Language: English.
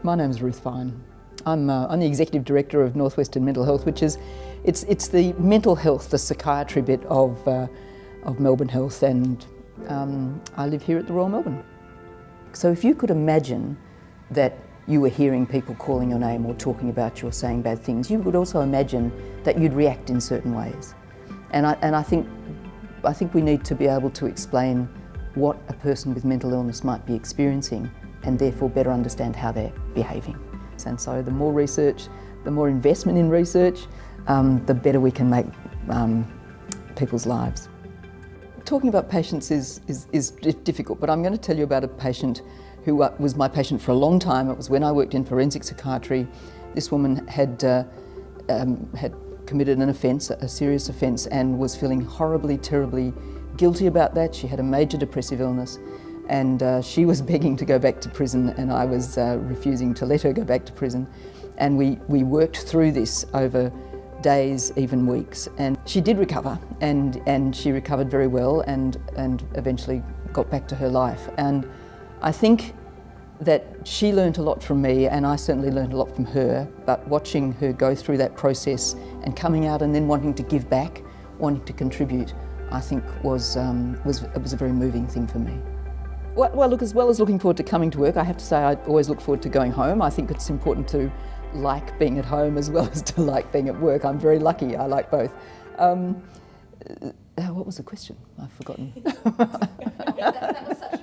My name is Ruth. I'm the Executive Director of NorthWestern Mental Health, which is it's the mental health, the psychiatry bit of Melbourne Health, and I live here at the Royal Melbourne. So if you could imagine that you were hearing people calling your name or talking about you or saying bad things, you would also imagine that you'd react in certain ways. And I think we need to be able to explain what a person with mental illness might be experiencing and therefore better understand how they're behaving. And so the more research, the more investment in research, the better we can make people's lives. Talking about patients is difficult, but I'm going to tell you about a patient who was my patient for a long time. It was when I worked in forensic psychiatry. This woman had committed an offence, a serious offence, and was feeling horribly, terribly guilty about that. She had a major depressive illness, and she was begging to go back to prison, and I was refusing to let her go back to prison. And we worked through this over days, even weeks, and she did recover, and she recovered very well, and eventually got back to her life. And I think that she learned a lot from me, and I certainly learned a lot from her, but watching her go through that process and coming out and then wanting to give back, wanting to contribute, I think was a very moving thing for me. Well, look, as well as looking forward to coming to work, I have to say I always look forward to going home. I think it's important to like being at home as well as to like being at work. I'm very lucky, I like both. What was the question? I've forgotten. that was such